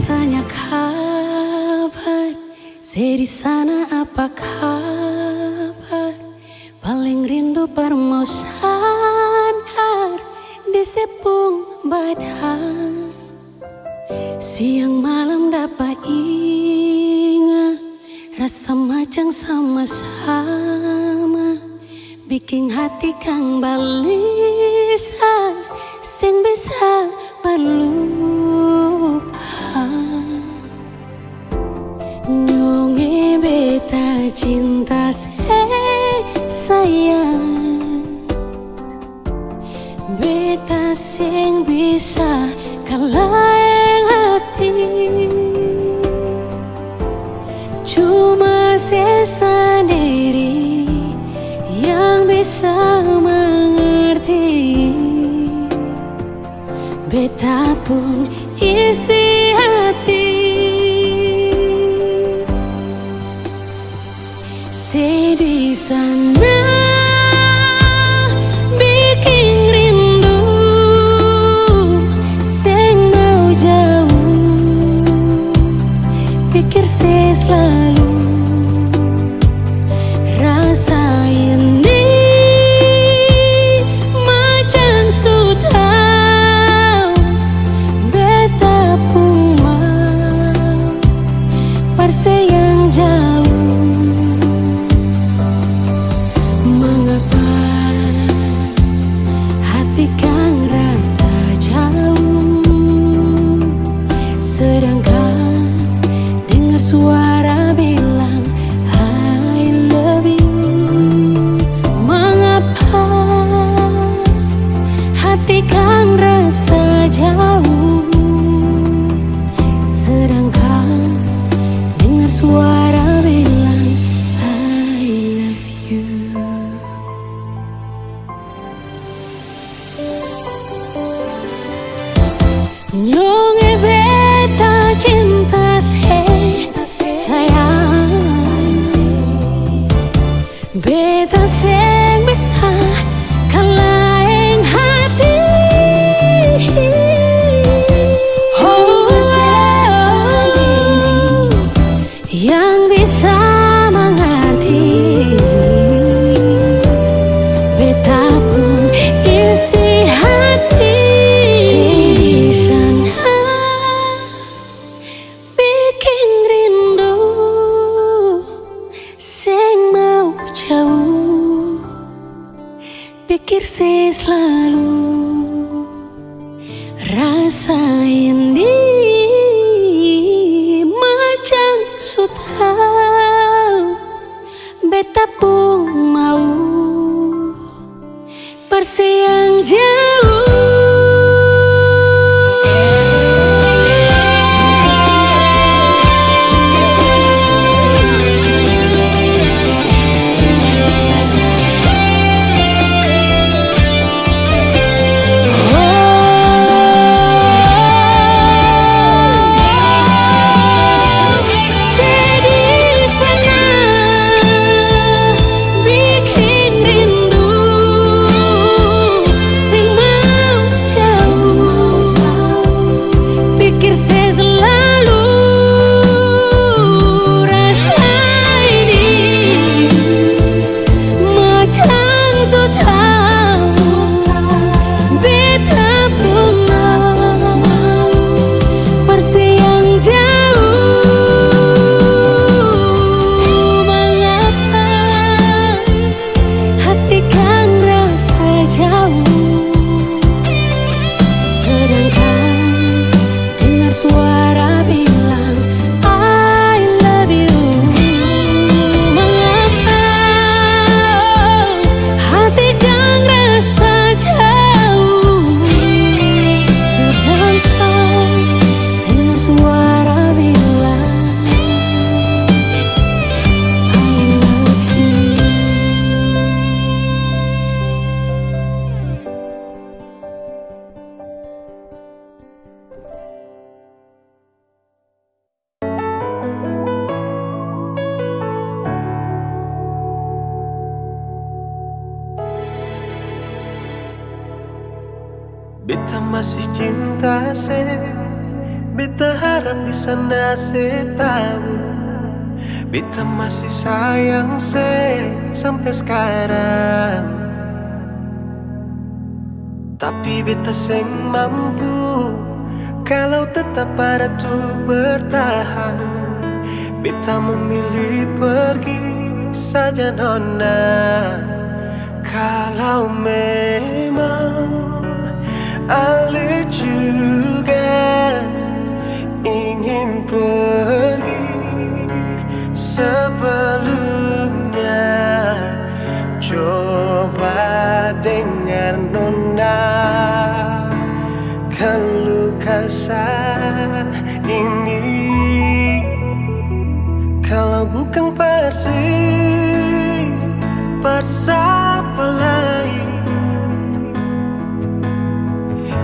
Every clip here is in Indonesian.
tanya kabar, saya di sana apa kabar? Paling rindu permau sandar di sepung badan. Siang malam dapat ingat rasa macam sama-sama, bikin hati kang balisa sing bisa berlupa. Nyonge beta cinta sayang, beta sing bisa kalaeng hati. Cuma saya sendiri yang bisa mengerti. Beta pun isi hati. Saya di sana bikin rindu, saya mau jauh. Pikir saya selalu rasa ini macam sudah beta pun mau bersayang jauh. Mengapa hati kang rasa jauh, sedangkan dengar suara bilang I love you. Mengapa hati kang rasa jauh, sedangkan dengar suara bilang I love you. Nyonge beta cinta sayang, beta sing bisa kalaeng hati. Oh, yang bisa mengerti. Beta pun isi hati. Di sana bikin rindu, sing mau jauh. Pikir saya selalu rasa ini macam sudah beta pun mau bersayang jauh. Beta masih cinta Beta harap di sana se tahu beta masih sayang se sampai sekarang. Tapi beta seng mampu kalau tetap ada tuh bertahan. Beta memilih pergi saja nona. Kalau memang Ale juga ingin pergi sebelumnya, coba dengar nona keluh kesah ini. Kalau bukan siapa lain?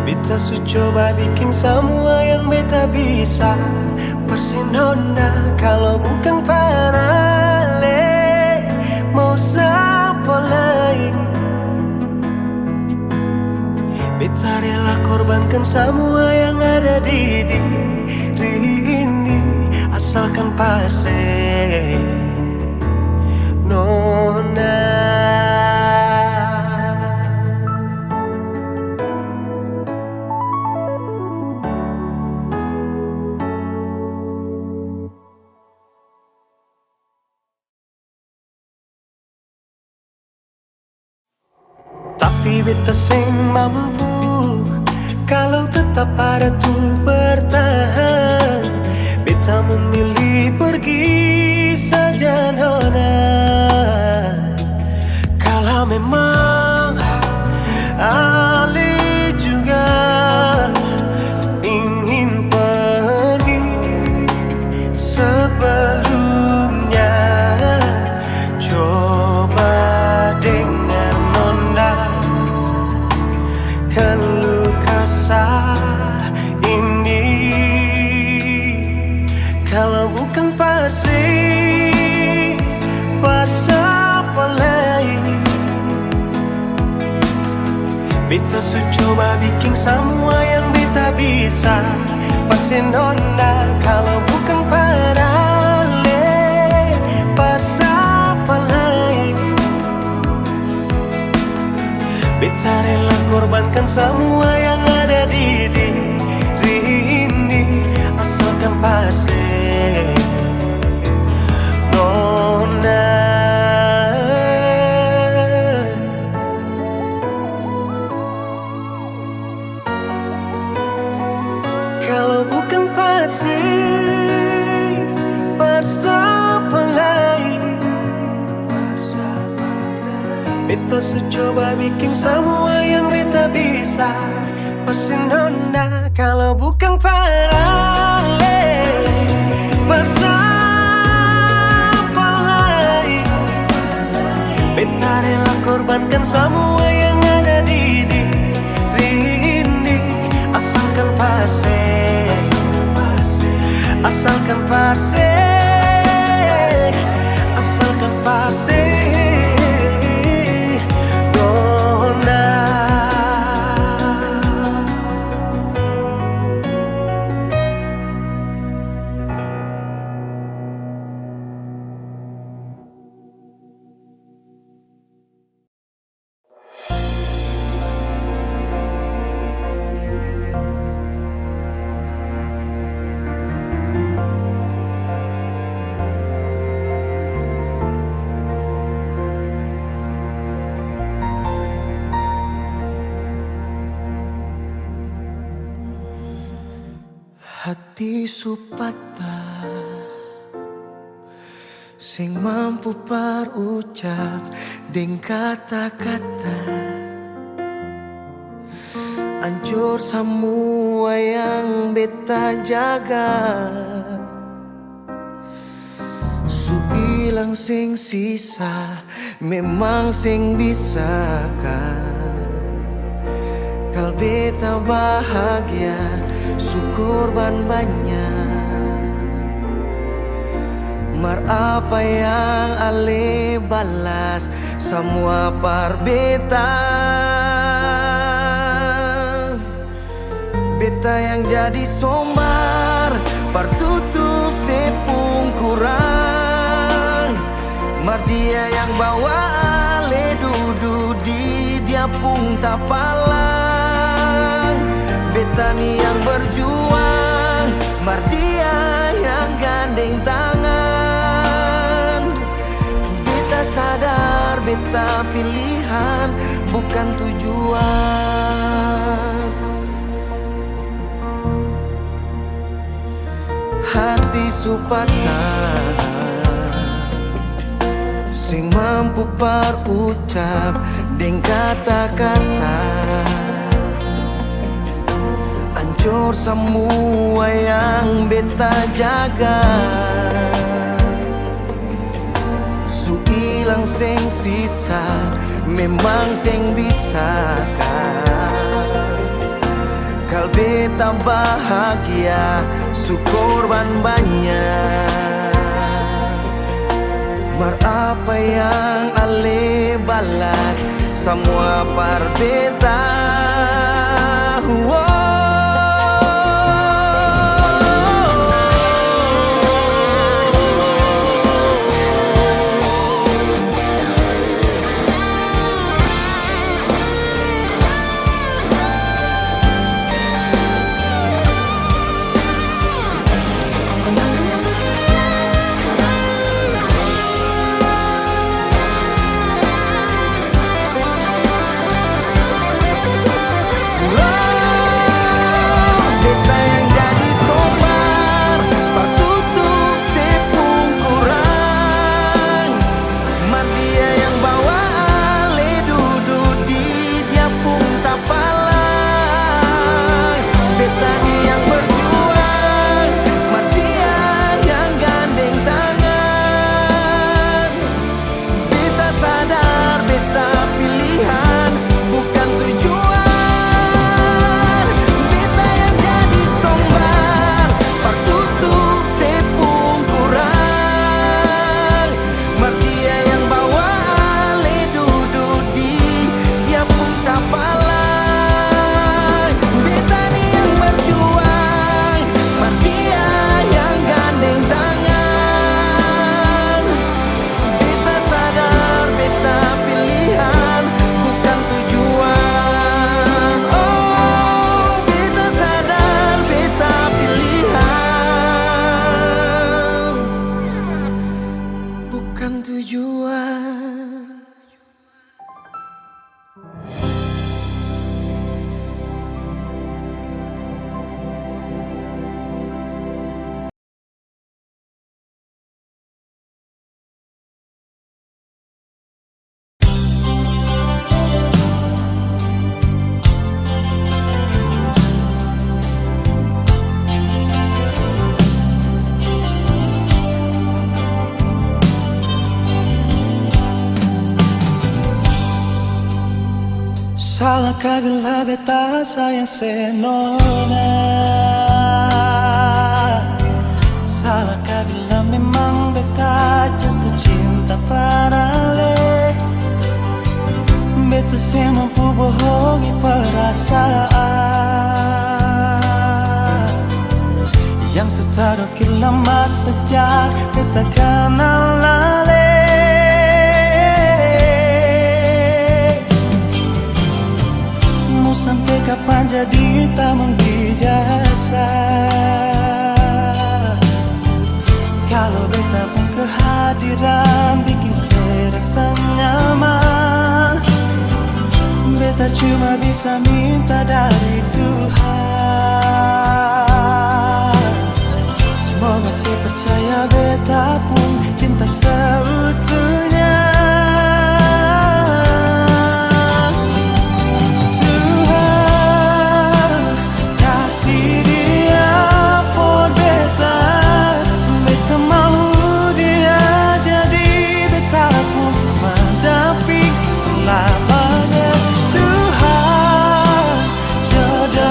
Beta su coba bikin semua yang beta bisa. Persinona kalau bukan Ale, mau siapa lain? Beta rela korbankan semua yang ada di diri ini, asalkan pasti nona. Tapi beta seng mampu kalau tetap ada tuh bertahan. Beta memilih pergi saja nona. Kalau memang Ale juga ingin pergi sebelumnya, coba dengar nona keluh kesah ini. Kalau bukan siapa lain? Beta su coba bikin semua yang beta bisa. Pasti nona kalau bukan Ale, siapa lain? Beta rela korbankan semua yang ada di diri ini, asalkan pasti nona. Kalau bukan siapa lain? Beta su coba bikin semua yang beta bisa. Persinona kalau bukan Ale, siapa lain? Beta rela korbankan semua yang ada di diri ini, asalkan asalkan nona. Hati su patah, sing mampu berucap deng kata-kata. Hancur semua yang beta jaga, su ilang sing sisa, memang sing bisakah kal beta bahagia, syukur banyak. Mar apa yang Ale balas semua par beta. Beta yang jadi sombong Pertutup sepung kurang, mar dia yang bawa ale dudu di dia pun tak palang. Betani yang berjuang, mar dia yang gandeng tangan. Beta sadar beta pilihan bukan tujuan. Hati supatah sing mampu parucap deng kata-kata, hancur semua yang beta jaga. Su ilang sing sisa memang sing bisa kan. Kal beta bahagia su korban banyak, mar apa yang ale balas semua par beta. Salahkah bila beta sayang senona? Salahkah bila memang beta jatuh cinta padale? Beta sih mampu bohongi perasaan yang setadokir lama sejak beta kenal lale. Sampai kapan jadi tamu di jasa? Kalau beta pun kehadiran bikin serasa nyaman, beta cuma bisa minta dari Tuhan. Semoga saya percaya beta pun cinta seutuhnya. Jodoh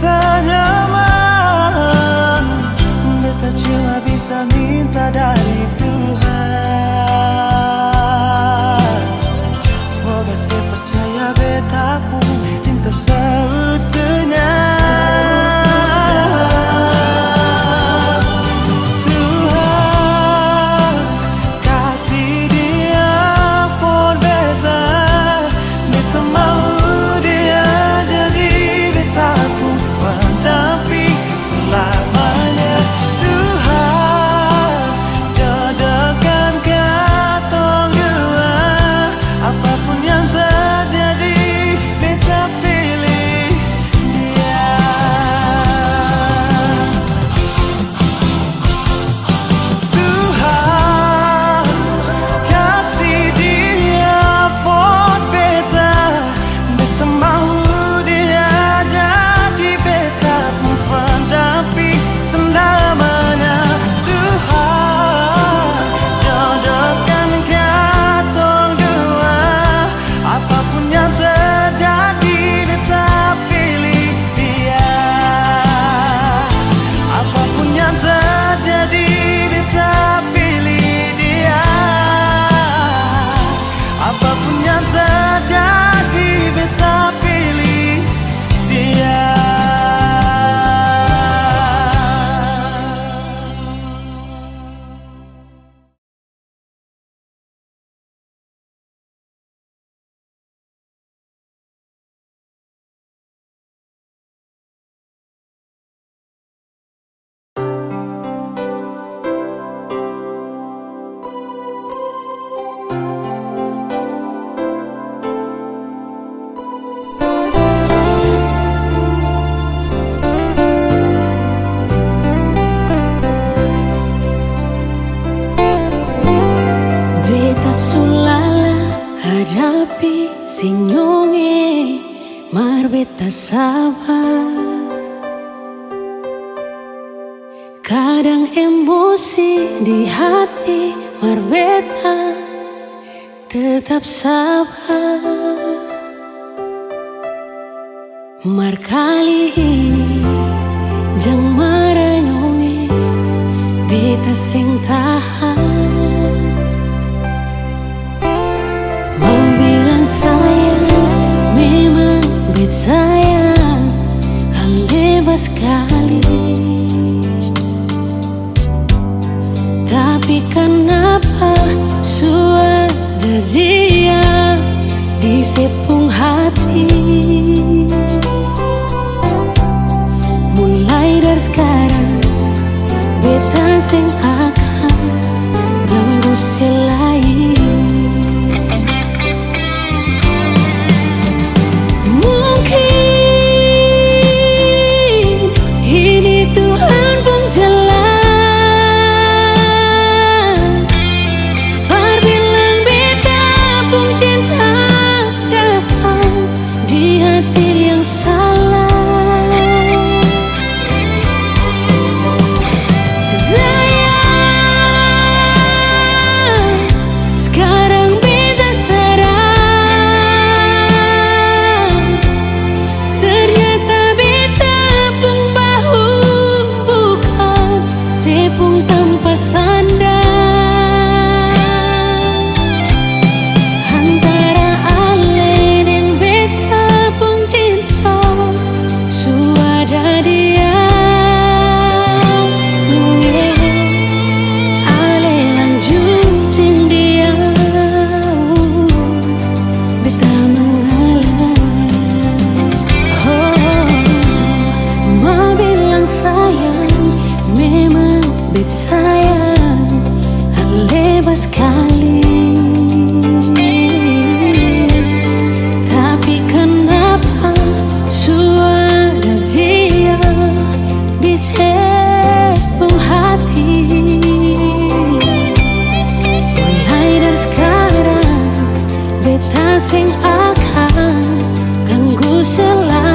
rasa nyaman. Beta cuma bisa minta dari Tuhan. Semoga saya percaya beta pun cinta seutuhnya. Tuhan kasih dia for beta. Beta mau dia jadi beta pun pendamping selamanya. Tuhan jodohkan katong dua. Apapun yang terjadi beta pilih dia. Tuhan kasih dia for beta. Beta mau dia jadi beta pun pendamping selamanya. Tuhan jodohkan katong dua. Apapun yang terjadi beta pilih dia. Apapun yang terjadi beta pilih dia. Apapun yang terjadi beta pilih dia. Beta sulala hadapi sinyonge, mar beta sabar. Kadang emosi di hati, mar beta tetap sabar. Mar kali ini jang maranyonge, beta sing tahan. Mau bilang sayang, memang bet sayang, bebas sekali. Tapi kenapa suara dia di sepung hati? Mulai dari sekarang beta sing akan ganggu selain. Mungkin ini Tuhan pun jalan, bilang beta pun cinta datang di hati yang salah. Sekarang beta sadar, ternyata beta pun bahu bukan sepung tanpa sandar. Antara ale dan beta pun cinta suada dia. Ale lanjutin dia, beta mengalah. Ma bilang sayang, memang bet sayang, bebas sekali. Tapi kenapa suara dia di sepung hati? Mulai dari sekarang beta sing akan ganggu selain.